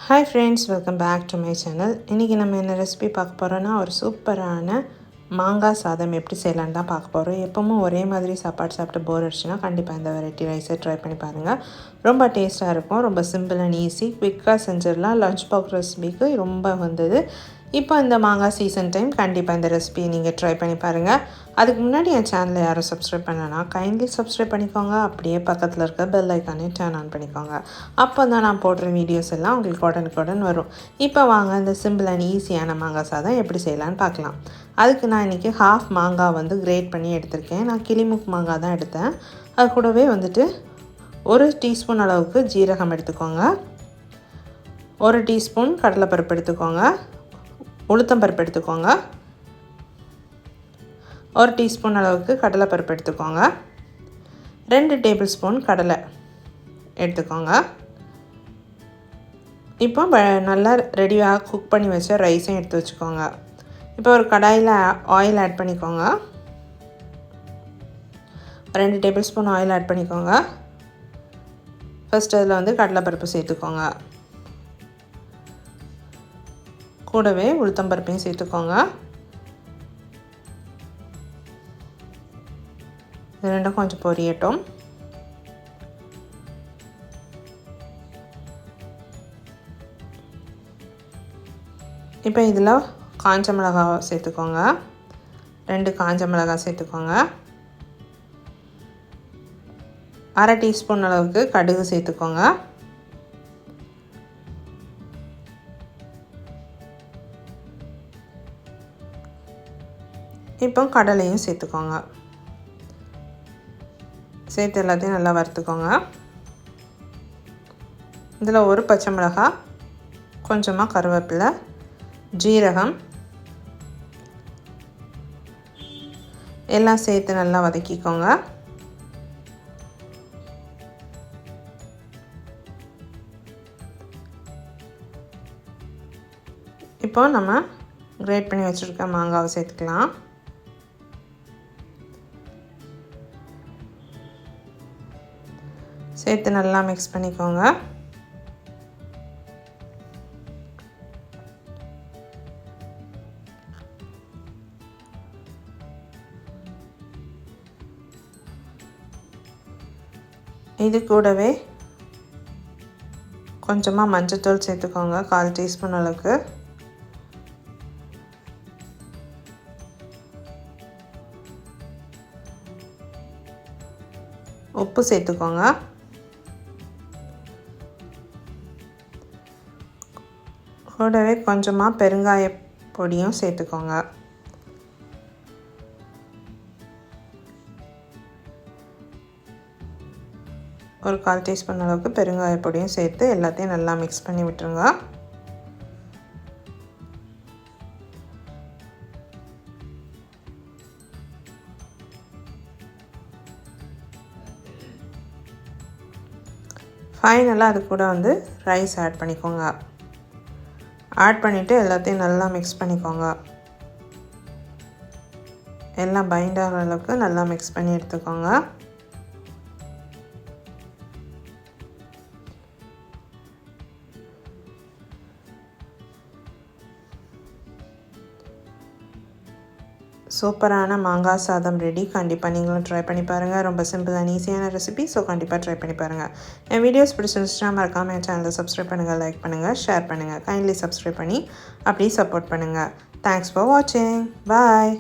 Hi friends, welcome back to my channel. இன்றைக்கி நம்ம என்ன ரெசிபி பார்க்க போகிறோன்னா ஒரு சூப்பரான மாங்காய் சாதம் எப்படி செய்யலான்னு தான் பார்க்க போகிறோம். எப்பவும் ஒரே மாதிரி சாப்பாடு சாப்பிட்டு போர் அடிச்சுன்னா கண்டிப்பாக இந்த வெரைட்டி ரைஸை ட்ரை பண்ணி பாருங்கள். ரொம்ப டேஸ்ட்டாக இருக்கும், ரொம்ப சிம்பிள் அண்ட் ஈஸி, குவிக்காக செஞ்சிடலாம். லஞ்ச் பாக்ஸ் ரெசிபிக்கு ரொம்ப வந்தது. இப்போ இந்த மாங்காய் சீசன் டைம் கண்டிப்பாக இந்த ரெசிபியை நீங்கள் ட்ரை பண்ணி பாருங்கள். அதுக்கு முன்னாடி என் சேனலை யாரும் சப்ஸ்கிரைப் பண்ணலன்னா கைண்ட்லி சப்ஸ்கிரைப் பண்ணிக்கோங்க. அப்படியே பக்கத்தில் இருக்க பெல் ஐக்கானே டர்ன் ஆன் பண்ணிக்கோங்க. அப்போ தான் நான் போடுற வீடியோஸ் எல்லாம் உங்களுக்கு உடனுக்குடன் வரும். இப்போ வாங்க இந்த சிம்பிள் அண்ட் ஈஸியான மாங்காய் சாதம் எப்படி செய்யலான்னு பார்க்கலாம். அதுக்கு நான் இன்றைக்கி ஹாஃப் மாங்காய் கிரேட் பண்ணி எடுத்திருக்கேன். நான் கிளிமுக் மாங்காய் தான் எடுத்தேன். அது கூடவே 1 டீஸ்பூன் அளவுக்கு ஜீரகம் எடுத்துக்கோங்க, 1 டீஸ்பூன் கடலைப்பருப்பு எடுத்துக்கோங்க, உளுத்தம்பருப்பு எடுத்துக்கோங்க, 1 டீஸ்பூன் அளவுக்கு கடலைப்பருப்பு எடுத்துக்கோங்க, 2 டேபிள் ஸ்பூன் கடலை எடுத்துக்கோங்க. இப்போ நல்லா ரெடியாக குக் பண்ணி வச்ச ரைஸையும் எடுத்து வச்சுக்கோங்க. இப்போ ஒரு கடாயில் ஆயில் ஆட் பண்ணிக்கோங்க. 2 டேபிள் ஸ்பூன் ஆயில் ஆட் பண்ணிக்கோங்க. ஃபஸ்ட் அதில் கடலைப்பருப்பு சேர்த்துக்கோங்க, கூடவே உளுத்தம்பருப்பையும் சேர்த்துக்கோங்க. இது ரெண்டும் கொஞ்சம் பொரியட்டும். இப்போ இதில் காஞ்ச மிளகாய் சேர்த்துக்கோங்க, 2 காஞ்ச மிளகாய் சேர்த்துக்கோங்க, 1/2 டீஸ்பூன் அளவுக்கு கடுகு சேர்த்துக்கோங்க. இப்போ கடலையும் சேர்த்துக்கோங்க. சேர்த்து எல்லாத்தையும் நல்லா வறுத்துக்கோங்க. இதில் 1 பச்சை மிளகாய், கொஞ்சமாக கருவேப்பிலை, ஜீரகம் எல்லாம் சேர்த்து நல்லா வதக்கிக்கோங்க. இப்போ நம்ம கிரேட் பண்ணி வச்சுருக்க மாங்காவை சேர்த்துக்கலாம். சேர்த்து நல்லா மிக்ஸ் பண்ணிக்கோங்க. இது கூடவே கொஞ்சமாக மஞ்சள்தூள் சேர்த்துக்கோங்க, 1/4 டீஸ்பூன் அளவுக்கு. உப்பு சேர்த்துக்கோங்க. கூடவே கொஞ்சமாக பெருங்காய பொடியும் சேர்த்துக்கோங்க. ஒரு 1/4 டீஸ்பூன் அளவுக்கு பெருங்காய பொடியும் சேர்த்து எல்லாத்தையும் நல்லா மிக்ஸ் பண்ணி விட்டுருங்க. ஃபைனலாக அது கூட ரைஸ் ஆட் பண்ணிக்கோங்க. ஆட் பண்ணிவிட்டு எல்லாத்தையும் நல்லா மிக்ஸ் பண்ணிக்கோங்க. எல்லாம் பைண்ட் ஆகிற அளவுக்கு நல்லா மிக்ஸ் பண்ணி எடுத்துக்கோங்க. சூப்பரான மாங்காய் சாதம் ரெடி. கண்டிப்பாக நீங்களும் ட்ரை பண்ணி பாருங்கள். ரொம்ப சிம்பிள் அண்ட் ஈஸியான ரெசிபி. ஸோ கண்டிப்பாக ட்ரை பண்ணி பாருங்கள். என் வீடியோஸ் பிடிச்சிருந்துச்சுன்னா மறக்காமல் என் சேனலை சப்ஸ்கிரைப் பண்ணுங்கள், லைக் பண்ணுங்கள், ஷேர் பண்ணுங்கள். கைண்ட்லி சப்ஸ்கிரைப் பண்ணி அப்படியே சப்போர்ட் பண்ணுங்கள். தேங்க்ஸ் ஃபார் வாட்சிங். பாய்.